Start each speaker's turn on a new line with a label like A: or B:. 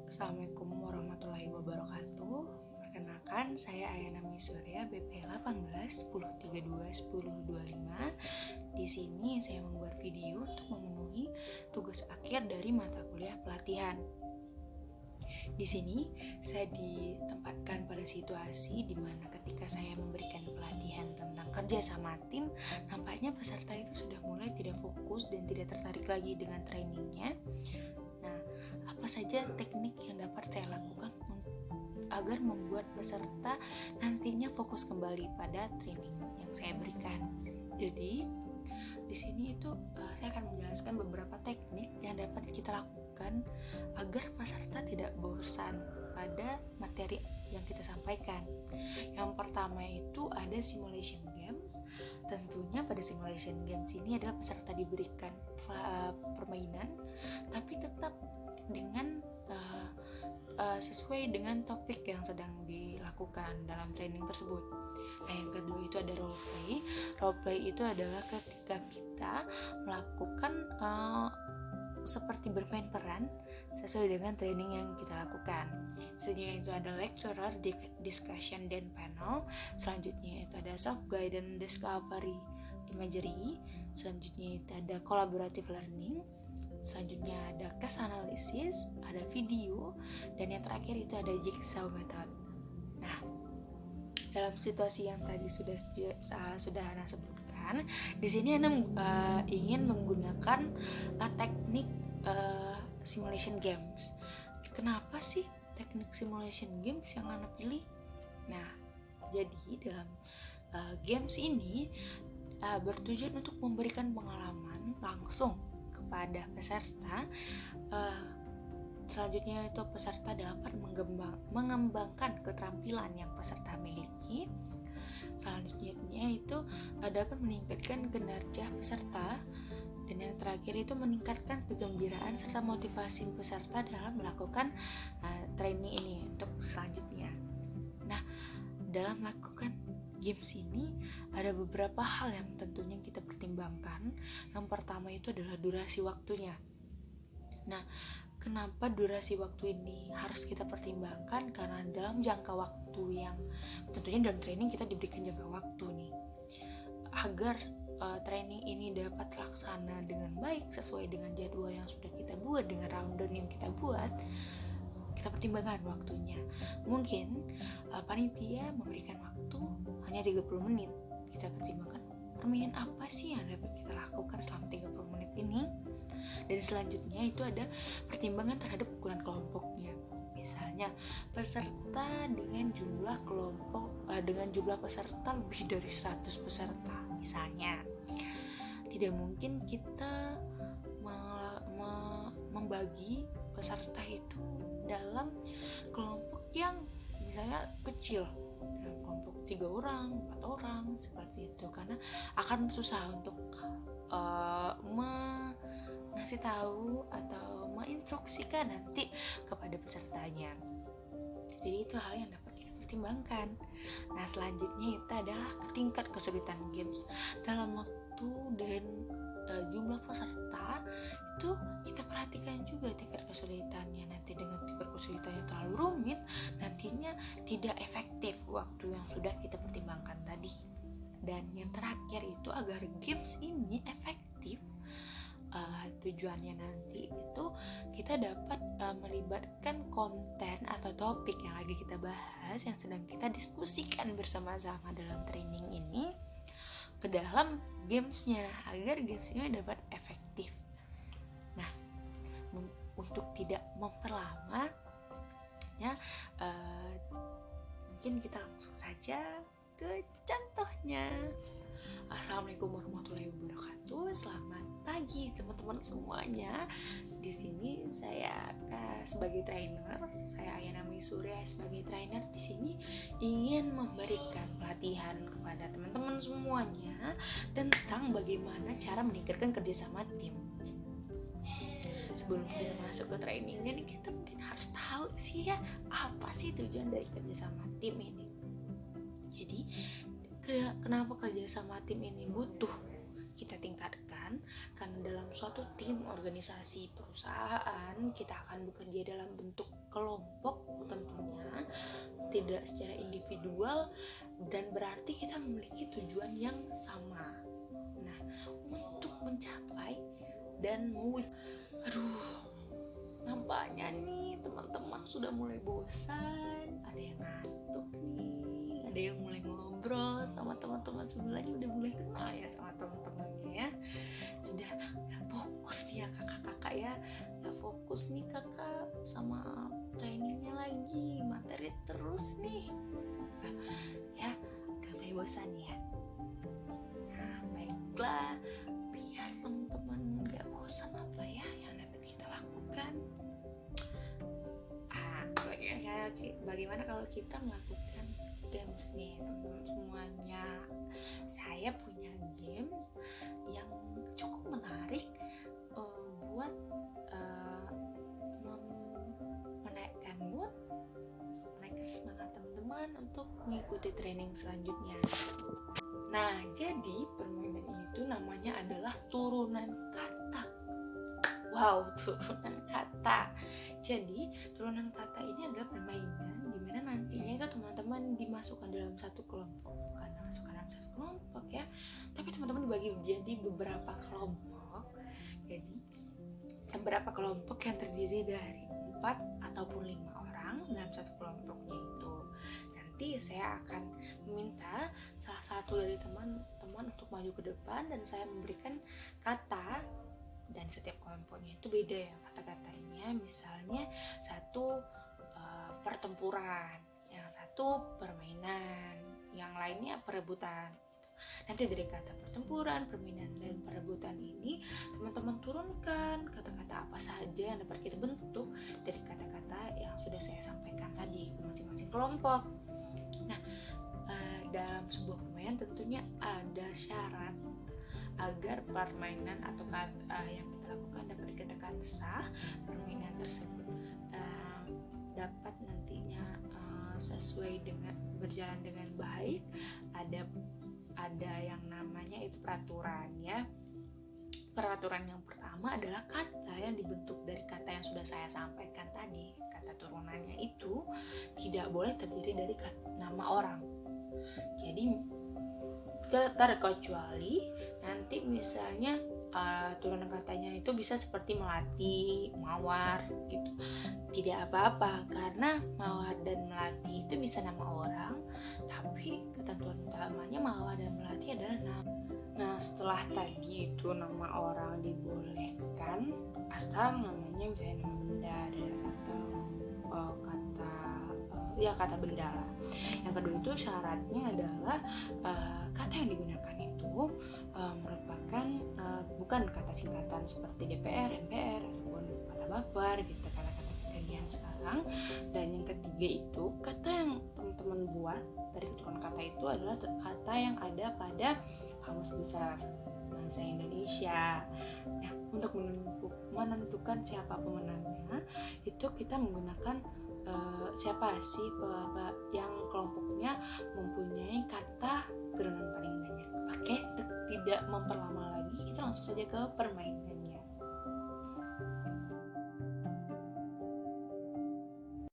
A: Assalamualaikum warahmatullahi wabarakatuh. Perkenalkan, saya Ayana Surya, BP 18 1032 1025. Di sini saya membuat video untuk memenuhi tugas akhir dari mata kuliah pelatihan. Di sini saya ditempatkan pada situasi di mana ketika saya memberikan pelatihan tentang kerja sama tim, nampaknya peserta itu sudah mulai tidak fokus dan tidak tertarik lagi dengan trainingnya. Nah, apa saja teknik yang dapat saya lakukan agar membuat peserta nantinya fokus kembali pada training yang saya berikan? Jadi, di sini itu saya akan menjelaskan beberapa teknik yang dapat kita lakukan agar peserta tidak bosan pada materi yang kita sampaikan. Yang pertama itu ada simulation games. Tentunya pada simulation games ini adalah peserta diberikan permainan, tapi tetap dengan sesuai dengan topik yang sedang dilakukan dalam training tersebut. Nah, yang kedua itu ada role play. Role play itu adalah ketika kita melakukan seperti bermain peran sesuai dengan training yang kita lakukan. Selanjutnya itu ada lecturer, discussion, dan panel. Selanjutnya itu ada self-guided discovery imagery. Selanjutnya itu ada collaborative learning. Selanjutnya ada case analysis, ada video, dan yang terakhir itu ada jigsaw method. Nah, dalam situasi yang tadi sudah Ana sebutkan, di sini Ana ingin menggunakan teknik simulation games. Kenapa sih teknik simulation games yang Ana pilih? Nah, jadi dalam games ini bertujuan untuk memberikan pengalaman langsung kepada peserta. Selanjutnya itu peserta dapat mengembangkan keterampilan yang peserta miliki. Selanjutnya itu dapat meningkatkan kinerja peserta. Dan yang terakhir itu meningkatkan kegembiraan serta motivasi peserta dalam melakukan training ini untuk selanjutnya. Nah, dalam melakukan games ini ada beberapa hal yang tentunya kita pertimbangkan. Yang pertama itu adalah durasi waktunya. Nah, kenapa durasi waktu ini harus kita pertimbangkan? Karena dalam jangka waktu yang tentunya dalam training kita diberikan jangka waktu nih, agar training ini dapat terlaksana dengan baik sesuai dengan jadwal yang sudah kita buat, dengan rundown yang kita buat. Kita pertimbangkan waktunya. Mungkin panitia memberikan waktu hanya 30 menit. Kita pertimbangkan permainan apa sih yang dapat kita lakukan selama 30 menit ini. Dan selanjutnya itu ada pertimbangan terhadap ukuran kelompoknya. Misalnya peserta dengan jumlah peserta lebih dari 100 peserta. Misalnya tidak mungkin kita membagi peserta itu dalam kelompok yang misalnya kecil, dalam kelompok 3 orang, 4 orang seperti itu, karena akan susah untuk ngasih tahu atau menginstruksikan nanti kepada pesertanya. Jadi itu hal yang dapat kita pertimbangkan. Nah, selanjutnya itu adalah tingkat kesulitan games. Dalam waktu dan jumlah peserta itu kita perhatikan juga tingkat kesulitannya. Nanti dengan tingkat kesulitannya terlalu rumit, nantinya tidak efektif waktu yang sudah kita pertimbangkan tadi. Dan yang terakhir itu agar games ini efektif, tujuannya nanti itu kita dapat melibatkan konten atau topik yang lagi kita bahas, yang sedang kita diskusikan bersama-sama dalam training ini ke dalam gamesnya, agar games ini dapat efektif. Nah, untuk tidak memperlama ya, mungkin kita langsung saja ke contohnya. Assalamualaikum warahmatullahi wabarakatuh. Selamat pagi teman-teman semuanya. Di sini saya sebagai trainer, saya Ayana Surya sebagai trainer di sini ingin memberikan pelatihan kepada teman-teman semuanya tentang bagaimana cara meningkatkan kerjasama tim. Sebelum kita masuk ke training ini, kita mungkin harus tahu sih ya, apa sih tujuan dari kerjasama tim ini. Jadi kenapa kerjasama tim ini butuh kita tingkatkan, karena dalam suatu tim organisasi perusahaan kita akan bekerja dalam bentuk kelompok tentunya, tidak secara individual, dan berarti kita memiliki tujuan yang sama. Nah, untuk mencapai dan nampaknya nih teman-teman sudah mulai bosan, ada yang ngantuk nih, ada yang mulai ngobrol sama teman-teman sebelahnya, udah mulai kenal ya sama teman-temannya ya, sudah gak fokus nih ya kakak-kakak ya, gak fokus nih kakak sama trainingnya lagi, materi terus nih ya, udah mulai bosan ya. Nah baiklah, biar teman-teman gak bosan, apa ya yang dapat kita lakukan? Bagaimana kalau kita melakukan games nih teman-teman semuanya? Saya punya games yang cukup menarik buat menaikkan mood, menaikkan semangat teman-teman untuk mengikuti training selanjutnya. Nah, jadi permainan itu namanya adalah turunan kata. Wow, turunan kata. Jadi, turunan kata ini adalah permainan di mana nantinya itu teman-teman dimasukkan dalam satu kelompok. Bukan dimasukkan dalam satu kelompok ya, tapi teman-teman dibagi jadi beberapa kelompok. Jadi, beberapa kelompok yang terdiri dari 4 ataupun 5 orang dalam satu kelompoknya itu. Nanti saya akan meminta salah satu dari teman-teman untuk maju ke depan dan saya memberikan kata, dan setiap kelompoknya itu beda ya kata-katanya. Misalnya satu pertempuran, yang satu permainan, yang lainnya perebutan. Nanti dari kata pertempuran, permainan, dan perebutan ini teman-teman turunkan kata-kata apa saja yang dapat kita bentuk dari kata-kata yang sudah saya sampaikan tadi ke masing-masing kelompok. Nah, dalam sebuah permainan tentunya ada syarat agar permainan atau yang kita lakukan dapat dikatakan sah. Permainan tersebut dapat nantinya sesuai dengan berjalan dengan baik. Ada yang namanya itu peraturan ya. Peraturan yang pertama adalah kata yang dibentuk dari kata yang sudah saya sampaikan tadi. Kata turunannya itu tidak boleh terdiri dari nama orang. Jadi terkecuali nanti misalnya turunan katanya itu bisa seperti melati, mawar gitu. Tidak apa-apa, karena mawar dan melati itu bisa nama orang, tapi ketentuan utamanya mawar dan melati adalah nama. Nah, setelah tadi itu nama orang dibolehkan asal namanya misalnya nama benda atau kata benda lah. Yang kedua itu syaratnya adalah kata yang digunakan itu merupakan bukan kata singkatan seperti DPR, MPR ataupun kata baper gitu, kata-kata kekinian sekarang. Dan yang ketiga itu kata yang teman-teman buat dari keturunan kata itu adalah kata yang ada pada Kamus Besar Bahasa Indonesia. Nah, untuk menentukan siapa pemenangnya itu kita menggunakan siapa sih yang kelompoknya mempunyai kata turunan paling banyak. Oke, untuk tidak memperlama lagi, kita langsung saja ke permainan.